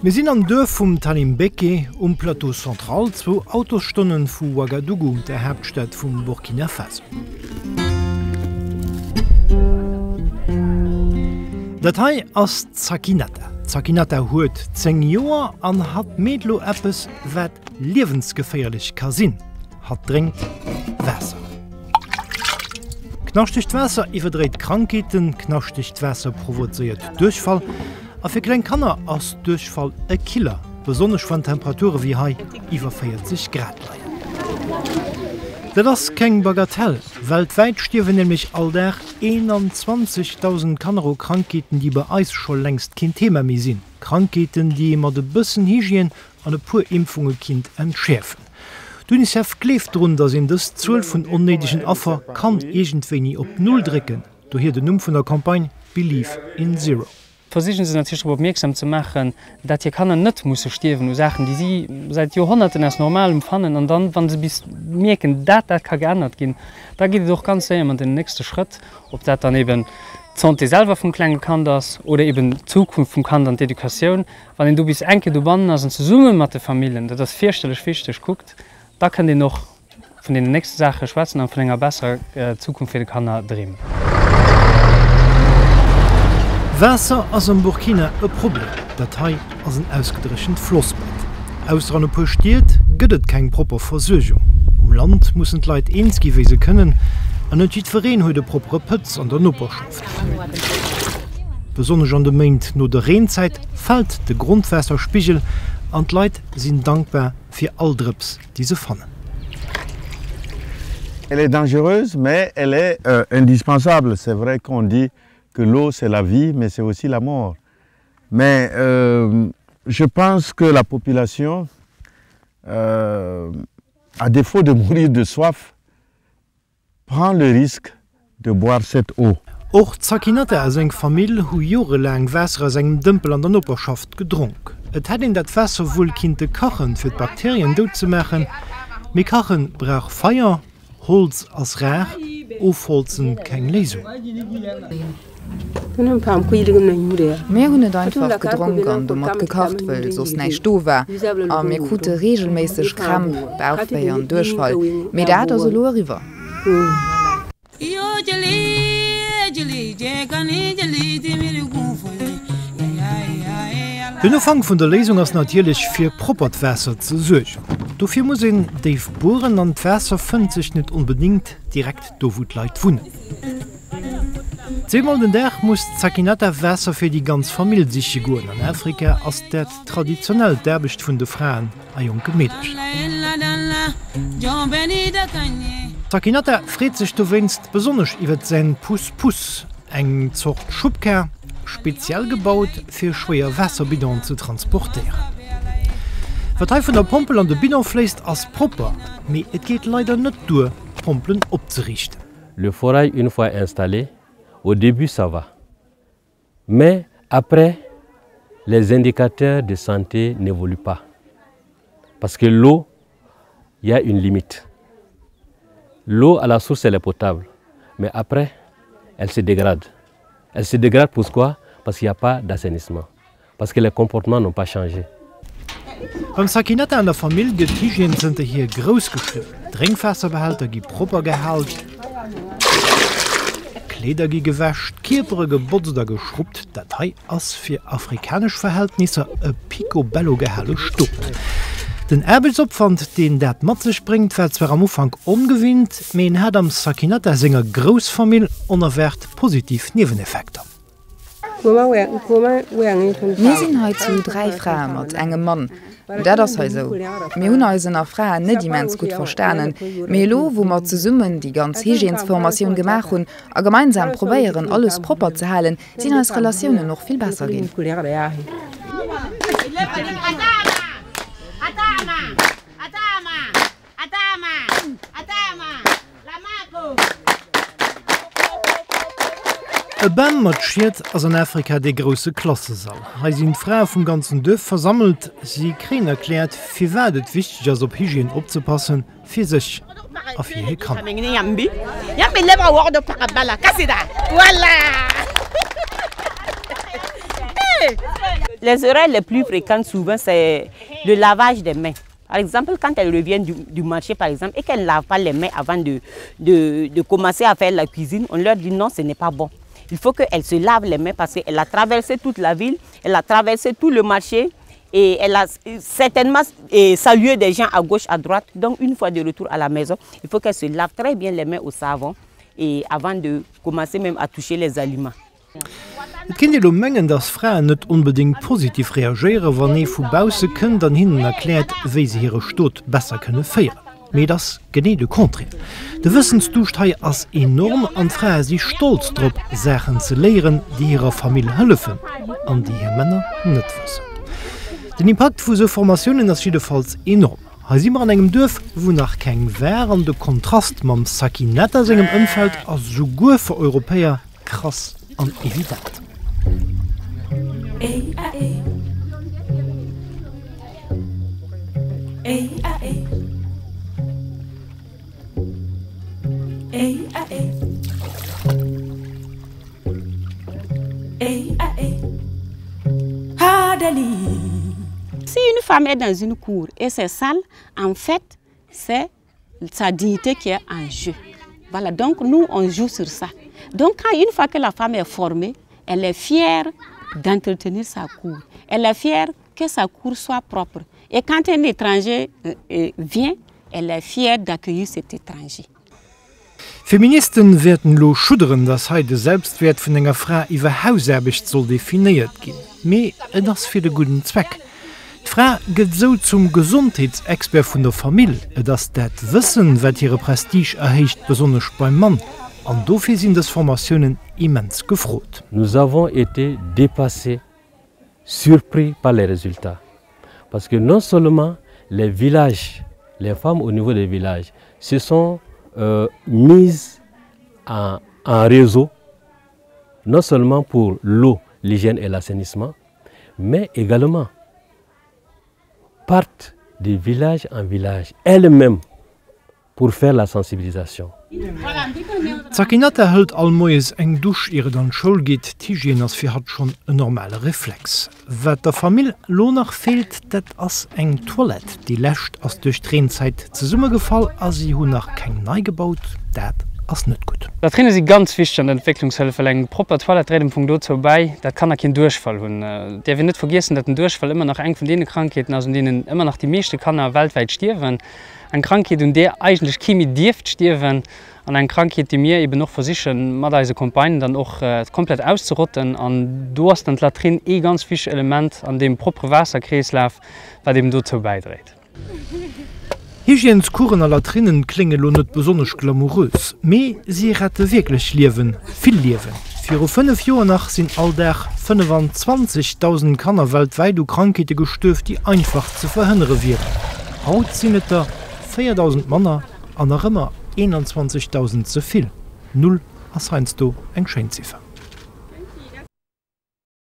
Wir sind am Dorf vom Tanimbeke Plateau Central, 2 Autostunden von Ouagadougou, der Hauptstadt von Burkina Faso. Datei ass Sakinata. Sakinata huet 10 Joer an hat Medlo Appes wat liewensgeféierlich ka sinn. Hat dringt Wässer. Knaschdicht Wässer iwwerdreht Krankheiten, knaschdicht Wässer provozeiert Durchfall, a fir klein Kanner ass Durchfall e Killer, besonnech van Temperature wie hai iwwer 40 Grad leiien. Dat ass keng Bagatell. Weltweit stirwen nämlich alldag 21.000 Kanero-Krankheiten, die bei Eis schon längst kein Thema mehr sind. Krankheiten, die immer de bëssen Hygien an e pur Impfunge Kind entschärfen. UNICEF kleeft run, dass in das 12 von unnötigen Affer kann irgendwie op Null drücken. Durch hier den Numm von der Kampagne Believe in Zero. Versuchen sie natürlich aufmerksam zu machen, dass hier Kinder nicht müssen sterben und Sachen, die sie seit Jahrhunderten als normal empfangen und dann, wenn sie bis merken, dass das geändert gehen, da geht es doch ganz sehr um den nächsten Schritt, ob das dann eben die Zonte selber vom kleinen Kinders oder eben die Zukunft vom Kind und die Education, wenn du bis Enkel du Banden hast und zusammen mit den Familien, das vierstellig wichtig guckt, da kann die noch von den nächsten Sachen schwätzen und von einer besseren Zukunft für die Kinder drehen. Wässer ass am Burkina e Problem, Datei ass een ausgedrechen Flossbett. Ausser an postiert gëtt keng proper Versorgung. Land mussssen Leiit eenski wese kënnen, an et jiet Vereen huet de propre Pëtz an der Nopperschaft. Besonnech an de Méint no der Reenzeit fällt de Grundwässerspiegel an d'Leit sinn dankbar fir all Drëps diese fannen. Elle est dangereuse, mais elle est indispensable. C'est vrai qu'on dit que l'eau c'est la vie, mais c'est aussi la mort. Mais je pense que la population, à défaut de mourir de soif, prend le risque de boire cette eau. Och Sakinata as eng Famill hu jorelang Wässer as engem Dëmpel an der Nopperschaft gedrunk. Et hat in dat Wässer vull kinte kachen fir d Bakterien do ze mechen. Me kachen brauch Feier, Holz as rar, Ofholzen keng Lesung. Meer hunn et einfach gedrunken an du mat gekacht wëll, sos neii sto war. a mir kute regelméisseg Kramp, Bauchwéi an Durchfall. Me dat as lo iwwer. Den Ufang vun der Lesung ass natierlich fir Propertwässer ze suerchen. Dofir muss en déif Boeren an d'Wässer fënnt sich net unbedingt direkt do wo d'Leit wunnen. Zeemal den Dach muss Sakinata Wässer fir die ganz Familie sich goen an Afrika ass dat traditionell derbecht vun de Fraen a Joke Mädchen. Sakinata freet sich du winst besonnech iwwer sen Puss-Puss, eng zocht Schubker, speziell gebaut fir schwéier Wässerbidon zu transportieren. Verteil vun der Pompel an de Bidon fleist as proper, mais et geht leider net dur, Pompeln opzurichten. Le forage une fois installé, au début ça va. Mais après, les indicateurs de santé n'évoluent pas. Parce que l'eau, il y a une limite. L'eau à la source, elle est potable. Mais après, elle se dégrade. Elle se dégrade pourquoi? Parce qu'il n'y a pas d'assainissement. Parce que les comportements n'ont pas changé. Beim Sakinata an der Familie gët Hygienzenter hier groß gestimmt. Trinkwasserbehälter gi proper gehalt, Kleider gi gewäscht, Kipere gebotzt oder geschrubbt, Datei ass fir afrikanisch Verhältnisse e picobello gehelle Stupp. Den Erbelsopfand, den dat mat sich bringt, wär zwar am Ufang ungewinnt, me en hat am Sakinata senger Großfamilie onerwert positiv Nebeneffekte. Wir sinn heit zu 3 Fraen mat engem Mann. Dat ass he so. Me hunn eisener Fraen net immens gut verstanen. Melo, wo mat ze summen die ganz Hygiensformatioun gemach hun, a gemeinsam probéieren alles proper ze halen, sinn als Relationioune noch viel besser gin. E Band marschiert ass an Afrika de grosse Klasse sal. Hei sinn Frau vum ganzen Dëf versammelt, sie kreen erkläert, fir wädet wichtig ass op Hygien opzepassen, fir sech a fir hi kann. Les erreurs les plus fréquentes souvent c'est le lavage des mains. Par exemple, quand elles reviennent du marché, par exemple, et qu'elles ne lavent pas les mains avant de commencer à faire la cuisine, on leur dit non, ce n'est pas bon. Il faut qu'elles se lavent les mains parce qu'elle a traversé toute la ville, elle a traversé tout le marché et elle a certainement salué des gens à gauche, à droite. Donc, une fois de retour à la maison, il faut qu'elle se lave très bien les mains au savon et avant de commencer même à toucher les aliments. Et kind lo menggen, dass Frauen net unbedingt positiv reagieren, wann e vubause kën dann hinnen erkläert, wéi se hire Stot besser kënne féieren. Me das gené de Kontre. De Wissensdurchthei ass enorm an Frauen si stolz drop, Sachen ze leeren, die ihrer Familie hëllefen, an die hier Männer net wëssen. Den Impact vu se Formatiounen ass jedefalls enorm. Ha si immer an engem Dörf, wo nach keng wären de Kontrast mam Sakinetta segem ëmfeld ass so guer vir Europäer krass an evident. Si une femme est dans une cour et c'est sale, en fait, c'est sa dignité qui est en jeu. Voilà, donc nous, on joue sur ça. Donc, une fois que la femme est formée, elle est fière d'entretenir sa cour. Elle est fière que sa cour soit propre. Et quand un étranger vient, elle est fière d'accueillir cet étranger. Feministen werden lo schudderen, dass heute Selbstwert vun enger Frau iwwer Hauserbecht soll definiert gin. Me das fir de guten Zweck. D'Frau gëtt so zum Gesundheitsexpert vun der Familie, dats dat Wissen, wat ihre Prestige erhecht, besonders beim Mann. An dofir sind des Formationen immens gefrot. Nous avons été dépassés, surpris par les résultats. Parce que non seulement les villages, les femmes au niveau des villages, se sont mises en réseau, non seulement pour l'eau, l'hygiène et l'assainissement, mais également partent de village en village, elles-mêmes, pour faire la sensibilisation. Sakinetta hält allmoes eng duch ihre dann Schul geht, Thygiene ass fir hat schon e normale Reflex. Wat der Familie lo nach fehlt, dat ass eng Toilette, die lächt ass durch Tränenzeit ze Summe gefall, as sie hun nach keng nei gebaut, dat ass net gut. Da drinnen sie ganz wichtig an der Entwicklungshilfe eng proper Toilettreden vum do vorbei, dat kann er kein Durchfall hunn. Der wir net vergessen, dat den Durchfall immer noch eng von denen Krankheiten, also denen immer noch die meeste Kanner weltweit stirwen. Eine Krankheit, und der eigentlich chemi dirft stirwen, an eine Krankheit, die mir eben noch versichern, mit unseren Kompagnen dann auch komplett auszurotten. Und du hast dann die Latrin ganz wichtiges Element an dem propre Wasserkreislauf, was dem dazu beiträgt. Hygieneskuren an Latrinen klingen nicht besonders glamourös, aber sie retten wirklich Leben, viel Leben. Für 5 Jahre nach sind alldach 25.000 Kanner weltweit durch Krankheiten gestorben, die einfach zu verhindern wären. Heute sind es 4.000 Männer an noch immer 21.000 zu viel. 0 als heinst du eng Scheinziffer.